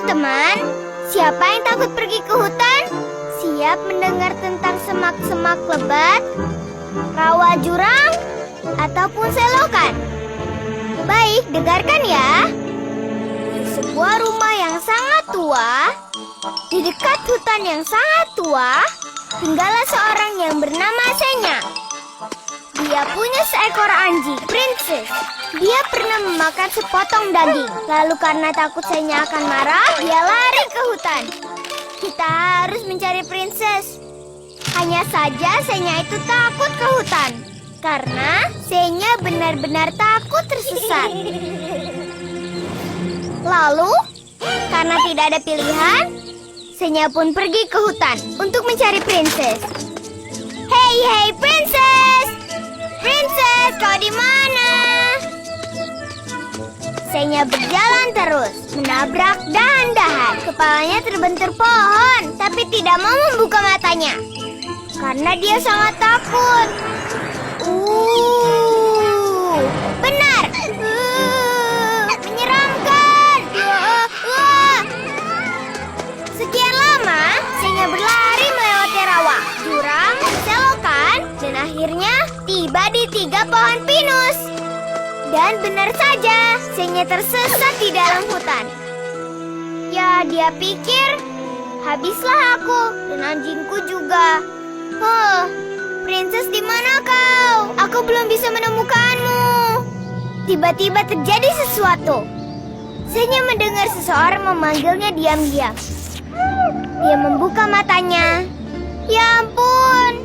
teman, siapa yang takut pergi ke hutan? Siap mendengar tentang semak-semak lebat, rawa jurang, ataupun selokan? Baik, dengarkan ya. Di sebuah rumah yang sangat tua, di dekat hutan yang sangat tua, tinggallah seorang yang bernama Senya. Dia punya seekor anjing, Princess. Dia pernah memakan sepotong daging. Lalu karena takut Senya akan marah, dia lari ke hutan. Kita harus mencari Princess. Hanya saja Senya itu takut ke hutan. Karena Senya benar-benar takut tersesat. Lalu, karena tidak ada pilihan, Senya pun pergi ke hutan untuk mencari Princess. Hei, Princess! Princess, kau di mana? Senya berjalan terus, menabrak dahan-dahan. Kepalanya terbentur pohon, tapi tidak mau membuka matanya. Karena dia sangat takut. Benar! Menyeramkan! Sekian lama, Senya berlari melewati rawa, jurang, selokan, dan akhirnya tiba di 3 pohon pinus. Dan benar saja, Senya tersesat di dalam hutan. Ya, dia pikir, habislah aku dan anjingku juga. Princess, di mana kau? Aku belum bisa menemukanmu. Tiba-tiba terjadi sesuatu. Senya mendengar seseorang memanggilnya diam-diam. Dia membuka matanya. Ya ampun,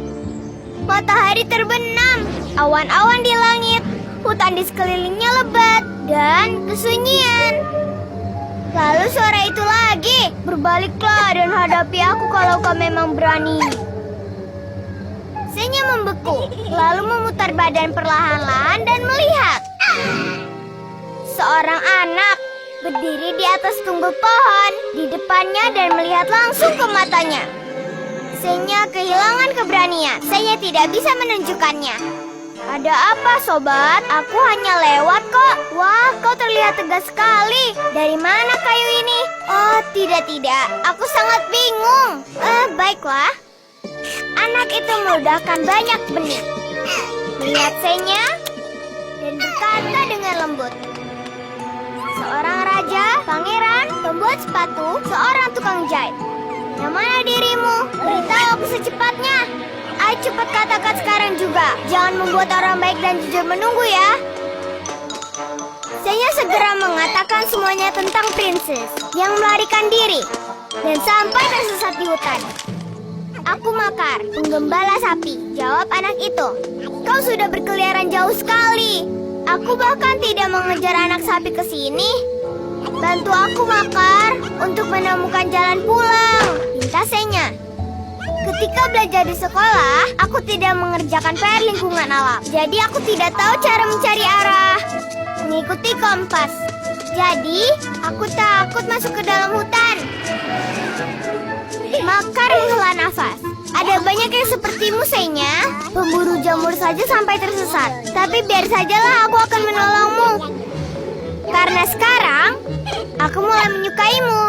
matahari terbenam, awan-awan di langit, hutan di sekelilingnya lebat, dan kesunyian. Lalu suara itu lagi, berbaliklah dan hadapi aku kalau kau memang berani. Senya membeku, lalu memutar badan perlahan-lahan dan melihat. Seorang anak berdiri di atas tunggul pohon di depannya dan melihat langsung ke matanya. Senya kehilangan keberanian. Senya tidak bisa menunjukkannya. Ada apa, sobat? Aku hanya lewat kok. Wah, kau terlihat tegas sekali. Dari mana kayu ini? Oh, tidak. Aku sangat bingung. Baiklah. Anak itu meludahkan banyak benih. Melihat Senya dan berkata dengan lembut. Seorang raja, pangeran, pembuat sepatu, seorang tukang jahit. Yang mana dirimu? Beritahu aku secepatnya. Ayo cepat katakan sekarang juga. Jangan membuat orang baik dan jujur menunggu ya. Senya segera mengatakan semuanya tentang Princess yang melarikan diri dan sampai tersesat di hutan. Aku Makar, penggembala sapi, jawab anak itu. Kau sudah berkeliaran jauh sekali. Aku bahkan tidak mengejar anak sapi ke sini. Bantu aku, Makar, untuk menemukan jalan pulang, pinta Senya. Ketika belajar di sekolah, aku tidak mengerjakan PR lingkungan alam. Jadi aku tidak tahu cara mencari arah, mengikuti kompas. Jadi, aku takut masuk ke dalam hutan. Makar menghela nafas. Ada banyak yang sepertimu, Senya. Pemburu jamur saja sampai tersesat. Tapi biar sajalah, aku akan menolongmu. Karena sekarang, aku mulai menyukaimu.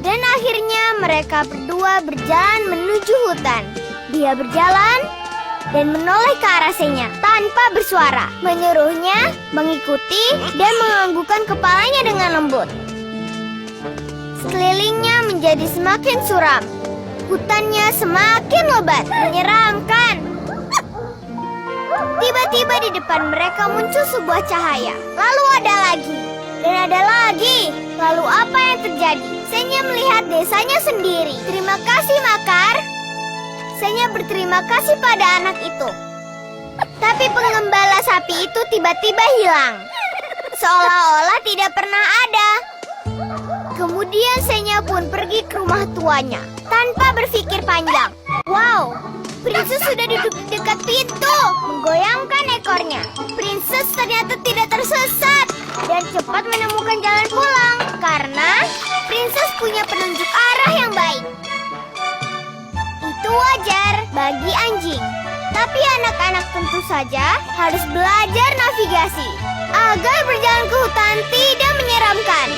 Dan akhirnya mereka berdua berjalan menuju hutan. Dia berjalan dan menoleh ke arah Senya tanpa bersuara. Menyuruhnya mengikuti dan menganggukkan kepalanya dengan lembut. Sekelilingnya menjadi semakin suram. Hutannya semakin lebat, menyeramkan. Tiba-tiba di depan mereka muncul sebuah cahaya. Lalu ada lagi, dan ada lagi. Lalu apa yang terjadi? Senya melihat desanya sendiri. Terima kasih, Makar. Senya berterima kasih pada anak itu. Tapi penggembala sapi itu tiba-tiba hilang. Seolah-olah tidak pernah ada. Kemudian Senya pun pergi ke rumah tuanya tanpa berpikir panjang. Wow, Princess sudah duduk di dekat pintu, menggoyangkan ekornya. Princess ternyata tidak tersesat dan cepat menemukan jalan pulang karena Princess punya penunjuk arah yang baik. Itu wajar bagi anjing. Tapi anak-anak tentu saja harus belajar navigasi agar berjalan ke hutan tidak menyeramkan.